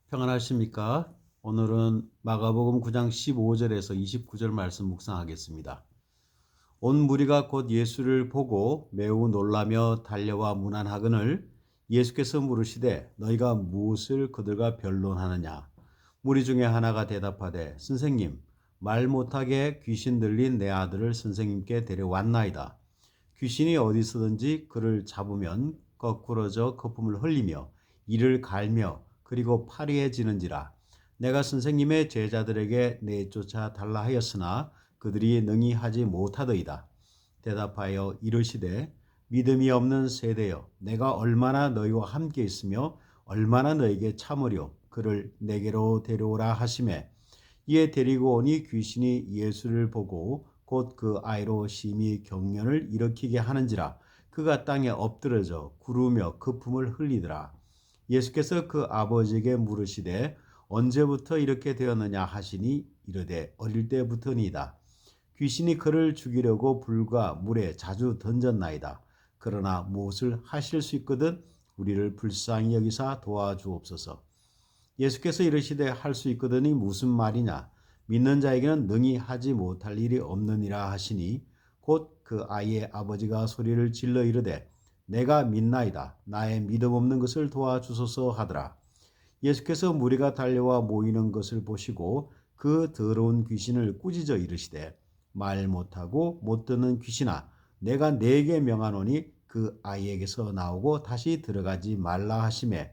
평안하십니까? 오늘은 마가복음 9장 15절에서 29절 말씀 묵상하겠습니다. 온 무리가 곧 예수를 보고 매우 놀라며 달려와 문안하거늘 예수께서 물으시되 너희가 무엇을 그들과 변론하느냐? 무리 중에 하나가 대답하되 선생님 말 못하게 귀신 들린 내 아들을 선생님께 데려왔나이다. 귀신이 어디서든지 그를 잡으면 거꾸러져 거품을 흘리며 이를 갈며 그리고 파리해지는지라. 내가 선생님의 제자들에게 내쫓아 달라 하였으나 그들이 능히 하지 못하더이다. 대답하여 이르시되 믿음이 없는 세대여 내가 얼마나 너희와 함께 있으며 얼마나 너희에게 참으려 그를 내게로 데려오라 하시매 이에 데리고 오니 귀신이 예수를 보고 곧 그 아이로 심히 경련을 일으키게 하는지라. 그가 땅에 엎드러져 구르며 거품을 흘리더라. 예수께서 그 아버지에게 물으시되 언제부터 이렇게 되었느냐 하시니 이르되 어릴 때부터니이다. 귀신이 그를 죽이려고 불과 물에 자주 던졌나이다. 그러나 무엇을 하실 수 있거든 우리를 불쌍히 여기사 도와주옵소서. 예수께서 이르시되 할 수 있거든이 무슨 말이냐? 믿는 자에게는 능히 하지 못할 일이 없느니라 하시니 곧 그 아이의 아버지가 소리를 질러 이르되 내가 믿나이다. 나의 믿음 없는 것을 도와주소서 하더라. 예수께서 무리가 달려와 모이는 것을 보시고 그 더러운 귀신을 꾸짖어 이르시되 말 못하고 못 듣는 귀신아 내가 네게 명하노니 그 아이에게서 나오고 다시 들어가지 말라 하시매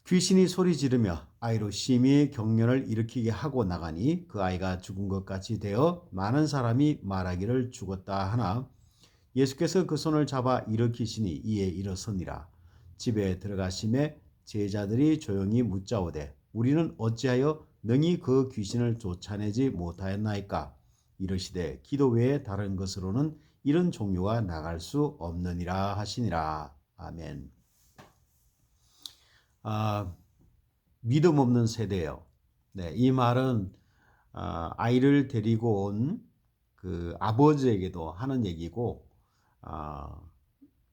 귀신이 소리 지르며 아이로 심히 경련을 일으키게 하고 나가니 그 아이가 죽은 것 같이 되어 많은 사람이 말하기를 죽었다 하나 예수께서 그 손을 잡아 일으키시니 이에 일어서니라. 집에 들어가심에 제자들이 조용히 묻자오되 우리는 어찌하여 능히 그 귀신을 쫓아내지 못하였나이까? 이르시되 기도 외에 다른 것으로는 이런 종류가 나갈 수 없느니라 하시니라. 아멘. 믿음 없는 세대예요. 네, 이 말은 아이를 데리고 온 그 아버지에게도 하는 얘기고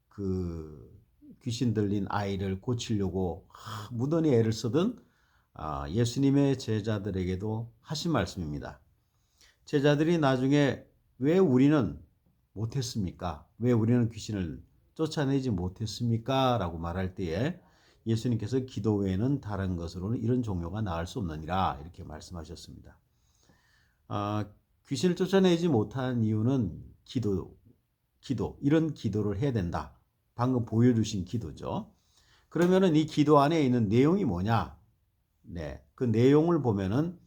그 귀신 들린 아이를 고치려고 무던히 애를 쓰던 예수님의 제자들에게도 하신 말씀입니다. 제자들이 나중에 왜 우리는 못했습니까? 왜 우리는 귀신을 쫓아내지 못했습니까? 라고 말할 때에 예수님께서 기도 외에는 다른 것으로는 이런 종류가 나을 수 없느니라 이렇게 말씀하셨습니다. 귀신을 쫓아내지 못한 이유는 기도 이런 기도를 해야 된다. 방금 보여주신 기도죠. 그러면은 이 기도 안에 있는 내용이 뭐냐? 네, 그 내용을 보면은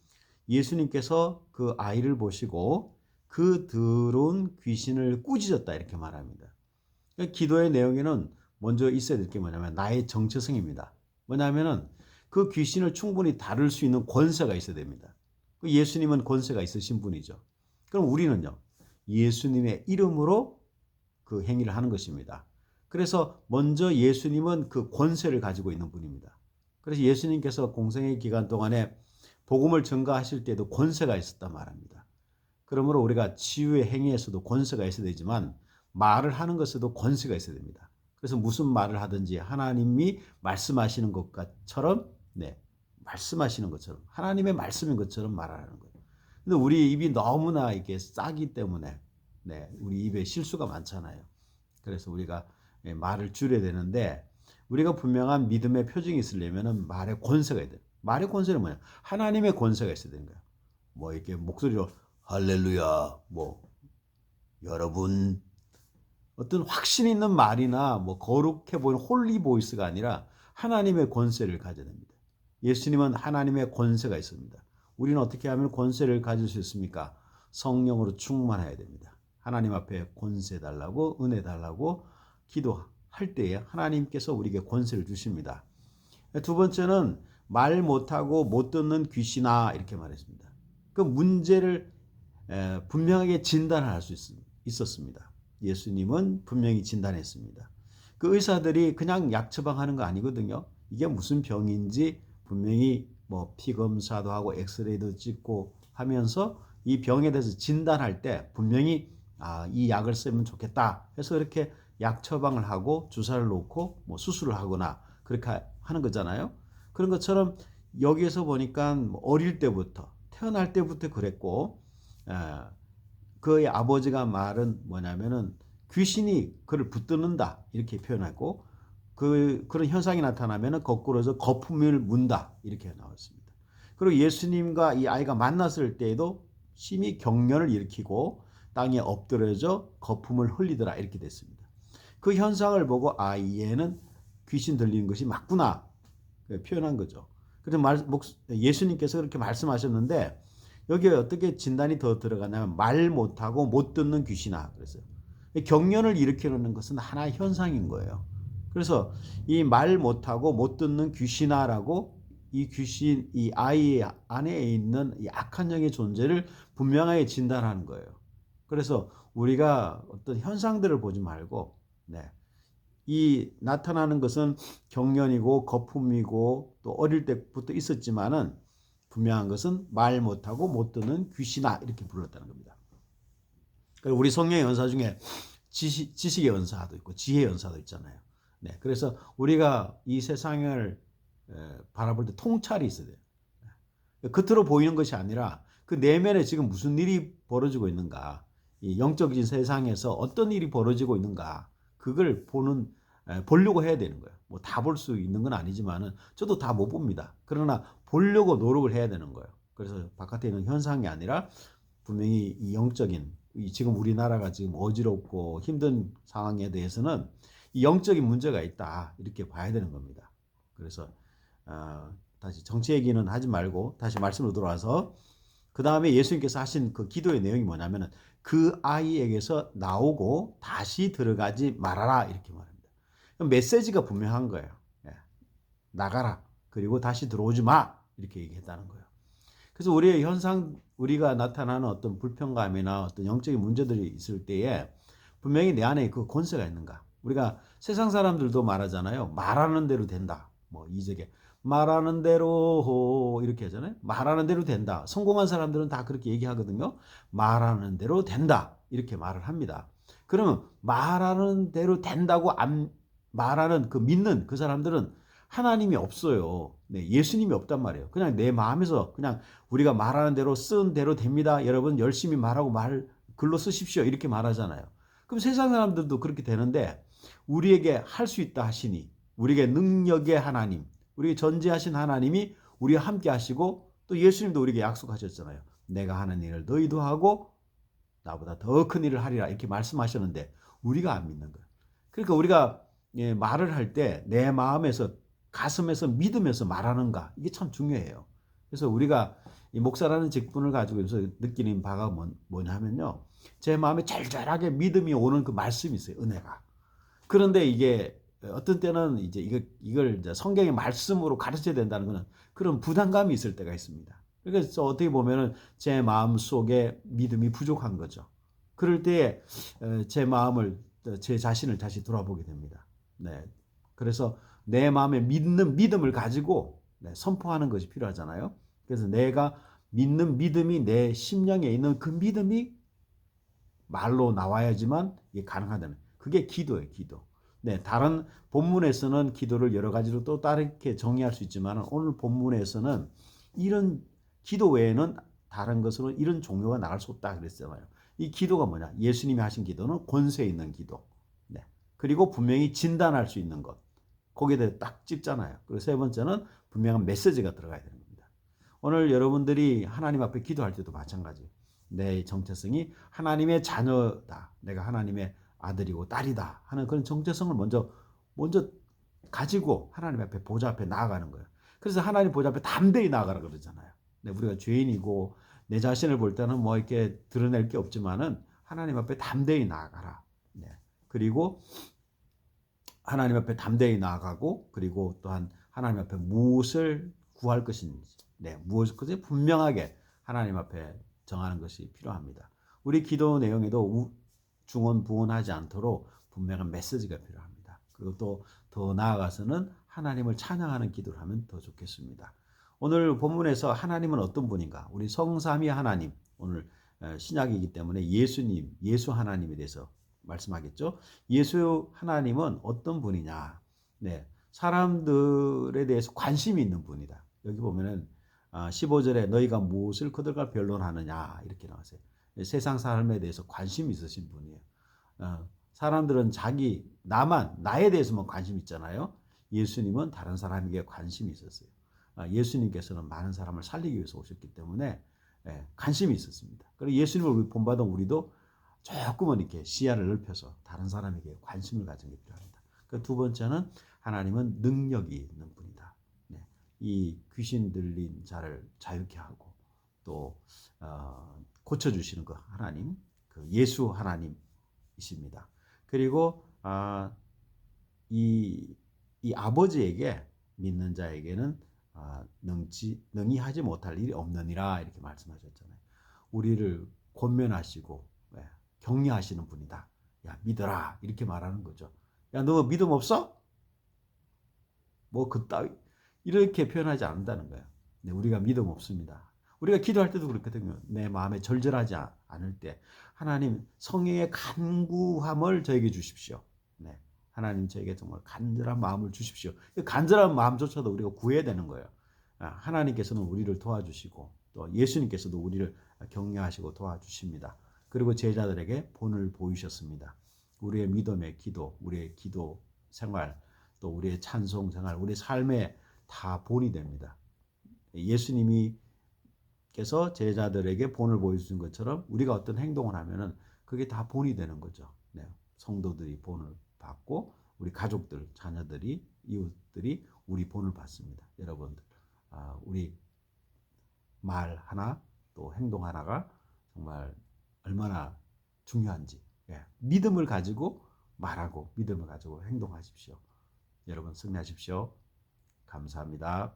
예수님께서 그 아이를 보시고 그 더러운 귀신을 꾸짖었다 이렇게 말합니다. 그러니까 기도의 내용에는 먼저 있어야 될 게 뭐냐면 나의 정체성입니다. 뭐냐면은 그 귀신을 충분히 다룰 수 있는 권세가 있어야 됩니다. 예수님은 권세가 있으신 분이죠. 그럼 우리는요, 예수님의 이름으로 그 행위를 하는 것입니다. 그래서 먼저 예수님은 그 권세를 가지고 있는 분입니다. 그래서 예수님께서 공생의 기간 동안에 복음을 전가하실 때도 권세가 있었단 말입니다. 그러므로 우리가 치유의 행위에서도 권세가 있어야 되지만 말을 하는 것에도 권세가 있어야 됩니다. 그래서 무슨 말을 하든지 하나님이 말씀하시는 것처럼 말씀하시는 것처럼 하나님의 말씀인 것처럼 말하는 거예요. 근데 우리 입이 너무나 이게 싸기 때문에 우리 입에 실수가 많잖아요. 그래서 우리가 말을 줄여야 되는데 우리가 분명한 믿음의 표징이 있으려면 말의 권세가 있어야 돼요. 말의 권세는 뭐냐? 하나님의 권세가 있어야 되는 거예요. 뭐 이렇게 목소리로 할렐루야, 뭐 여러분 어떤 확신 있는 말이나 뭐 거룩해 보이는 홀리 보이스가 아니라 하나님의 권세를 가져야 됩니다. 예수님은 하나님의 권세가 있습니다. 우리는 어떻게 하면 권세를 가질 수 있습니까? 성령으로 충만해야 됩니다. 하나님 앞에 권세 달라고 은혜 달라고 기도할 때에 하나님께서 우리에게 권세를 주십니다. 두 번째는 말 못하고 못 듣는 귀신아 이렇게 말했습니다. 그 문제를 분명하게 진단을 할 수 있었습니다. 예수님은 분명히 진단했습니다. 그 의사들이 그냥 약 처방하는 거 아니거든요. 이게 무슨 병인지 분명히 뭐 피검사도 하고 엑스레이도 찍고 하면서 이 병에 대해서 진단할 때 분명히 이 약을 쓰면 좋겠다 해서 이렇게 약 처방을 하고 주사를 놓고 뭐 수술을 하거나 그렇게 하는 거잖아요. 그런 것처럼 여기에서 보니까 어릴 때부터 태어날 때부터 그랬고 그의 아버지가 말은 뭐냐면은 귀신이 그를 붙드는다 이렇게 표현하고 그런 현상이 나타나면은 거꾸로서 거품을 문다 이렇게 나왔습니다. 그리고 예수님과 이 아이가 만났을 때에도 심히 경련을 일으키고 땅에 엎드려져 거품을 흘리더라 이렇게 됐습니다. 그 현상을 보고 얘는 귀신 들리는 것이 맞구나 표현한 거죠. 그래서 예수님께서 그렇게 말씀하셨는데 여기에 어떻게 진단이 더 들어가냐면 말 못하고 못 듣는 귀신아 그랬어요. 경련을 일으키는 것은 하나의 현상인 거예요. 그래서 이 말 못하고 못 듣는 귀신아라고 이 귀신, 이 아이 안에 있는 이 악한 영의 존재를 분명하게 진단하는 거예요. 그래서 우리가 어떤 현상들을 보지 말고, 이 나타나는 것은 경련이고 거품이고 또 어릴 때부터 있었지만은 분명한 것은 말 못하고 못 듣는 귀신아 이렇게 불렀다는 겁니다. 우리 성령의 연사 중에 지식의 연사도 있고 지혜의 연사도 있잖아요. 그래서 우리가 이 세상을 바라볼 때 통찰이 있어야 돼요. 겉으로 보이는 것이 아니라 그 내면에 지금 무슨 일이 벌어지고 있는가, 이 영적인 세상에서 어떤 일이 벌어지고 있는가, 그걸 보려고 해야 되는 거예요. 뭐 다 볼 수 있는 건 아니지만은 저도 다 못 봅니다. 그러나 보려고 노력을 해야 되는 거예요. 그래서 바깥에 있는 현상이 아니라 분명히 이 영적인 지금 우리나라가 지금 어지럽고 힘든 상황에 대해서는 이 영적인 문제가 있다 이렇게 봐야 되는 겁니다. 그래서 다시 정치 얘기는 하지 말고 다시 말씀으로 돌아와서 그 다음에 예수님께서 하신 그 기도의 내용이 뭐냐면은 그 아이에게서 나오고 다시 들어가지 말아라 이렇게 말합니다. 메시지가 분명한 거예요. 나가라 그리고 다시 들어오지 마 이렇게 얘기했다는 거예요. 그래서 우리의 현상 우리가 나타나는 어떤 불평감이나 어떤 영적인 문제들이 있을 때에 분명히 내 안에 그 권세가 있는가. 우리가 세상 사람들도 말하잖아요. 말하는 대로 된다. 뭐 이적에 말하는 대로 이렇게 하잖아요. 말하는 대로 된다. 성공한 사람들은 다 그렇게 얘기하거든요. 말하는 대로 된다. 이렇게 말을 합니다. 그러면 말하는 대로 된다고 말하는 그 믿는 그 사람들은 하나님이 없어요. 예수님이 없단 말이에요. 그냥 내 마음에서 그냥 우리가 말하는 대로 쓴 대로 됩니다. 여러분 열심히 말하고 글로 쓰십시오. 이렇게 말하잖아요. 그럼 세상 사람들도 그렇게 되는데 우리에게 할 수 있다 하시니 우리에게 능력의 하나님, 우리에게 전지하신 하나님이 우리와 함께 하시고 또 예수님도 우리에게 약속하셨잖아요. 내가 하는 일을 너희도 하고 나보다 더 큰 일을 하리라 이렇게 말씀하셨는데 우리가 안 믿는 거예요. 그러니까 우리가 말을 할 때 내 마음에서 가슴에서 믿으면서 말하는가 이게 참 중요해요. 그래서 우리가 이 목사라는 직분을 가지고 있어서 느끼는 바가 뭐냐면요. 제 마음에 절절하게 믿음이 오는 그 말씀이 있어요. 은혜가. 그런데 이게 어떤 때는 이제 이걸 이제 성경의 말씀으로 가르쳐야 된다는 것은 그런 부담감이 있을 때가 있습니다. 그래서 어떻게 보면은 제 마음 속에 믿음이 부족한 거죠. 그럴 때 제 마음을 제 자신을 다시 돌아보게 됩니다. 그래서 내 마음에 믿는 믿음을 가지고 선포하는 것이 필요하잖아요. 그래서 내가 믿는 믿음이 내 심령에 있는 그 믿음이 말로 나와야지만 이게 가능하다는 그게 기도예요. 기도. 다른 본문에서는 기도를 여러 가지로 또 다르게 정의할 수 있지만 오늘 본문에서는 이런 기도 외에는 다른 것으로 이런 종류가 나갈 수 없다 그랬잖아요. 이 기도가 뭐냐? 예수님이 하신 기도는 권세 있는 기도. 그리고 분명히 진단할 수 있는 것. 거기에 대해 딱 찝잖아요. 그리고 세 번째는 분명한 메시지가 들어가야 되는 겁니다. 오늘 여러분들이 하나님 앞에 기도할 때도 마찬가지예요. 내 정체성이 하나님의 자녀다. 내가 하나님의 아들이고 딸이다 하는 그런 정체성을 먼저 가지고 하나님 앞에 보좌 앞에 나아가는 거예요. 그래서 하나님 보좌 앞에 담대히 나아가라 그러잖아요. 우리가 죄인이고 내 자신을 볼 때는 뭐 이렇게 드러낼 게 없지만은 하나님 앞에 담대히 나아가라. 그리고 하나님 앞에 담대히 나아가고 그리고 또한 하나님 앞에 무엇을 구할 것인지 무엇을 분명하게 하나님 앞에 정하는 것이 필요합니다. 우리 기도 내용에도 중언부언하지 않도록 분명한 메시지가 필요합니다. 그리고 또 더 나아가서는 하나님을 찬양하는 기도를 하면 더 좋겠습니다. 오늘 본문에서 하나님은 어떤 분인가? 우리 성삼위 하나님, 오늘 신약이기 때문에 예수님, 예수 하나님에 대해서 말씀하겠죠. 예수 하나님은 어떤 분이냐? 사람들에 대해서 관심이 있는 분이다. 여기 보면은 15절에 너희가 무엇을 그들과 변론하느냐 이렇게 나왔어요. 세상 삶에 대해서 관심이 있으신 분이에요. 사람들은 나에 대해서만 관심 있잖아요. 예수님은 다른 사람에게 관심이 있었어요. 예수님께서는 많은 사람을 살리기 위해서 오셨기 때문에 관심이 있었습니다. 그리고 예수님을 본받은 우리도 조금은 이렇게 시야를 넓혀서 다른 사람에게 관심을 가진 게 필요합니다. 그 두 번째는 하나님은 능력이 있는 분이다. 네. 이 귀신 들린 자를 자유케 하고 또 고쳐주시는 그 하나님, 그 예수 하나님이십니다. 그리고 이 아버지에게 믿는 자에게는 능히 하지 못할 일이 없느니라 이렇게 말씀하셨잖아요. 우리를 권면하시고 격려하시는 분이다. 야 믿어라 이렇게 말하는 거죠. 야 너 믿음 없어? 뭐 그따위 이렇게 표현하지 않는다는 거예요. 네, 우리가 믿음 없습니다. 우리가 기도할 때도 그렇거든요. 내 마음에 절절하지 않을 때 하나님 성령의 간구함을 저에게 주십시오. 네, 하나님 저에게 정말 간절한 마음을 주십시오. 간절한 마음조차도 우리가 구해야 되는 거예요. 하나님께서는 우리를 도와주시고 또 예수님께서도 우리를 격려하시고 도와주십니다. 그리고 제자들에게 본을 보이셨습니다. 우리의 믿음의 기도, 우리의 기도 생활, 또 우리의 찬송 생활, 우리 삶에 다 본이 됩니다. 예수님께서 제자들에게 본을 보여주신 것처럼 우리가 어떤 행동을 하면은 그게 다 본이 되는 거죠. 네, 성도들이 본을 받고 우리 가족들, 자녀들이, 이웃들이 우리 본을 받습니다. 여러분들, 우리 말 하나 또 행동 하나가 정말 얼마나 중요한지 믿음을 가지고 말하고 믿음을 가지고 행동하십시오. 여러분 승리하십시오. 감사합니다.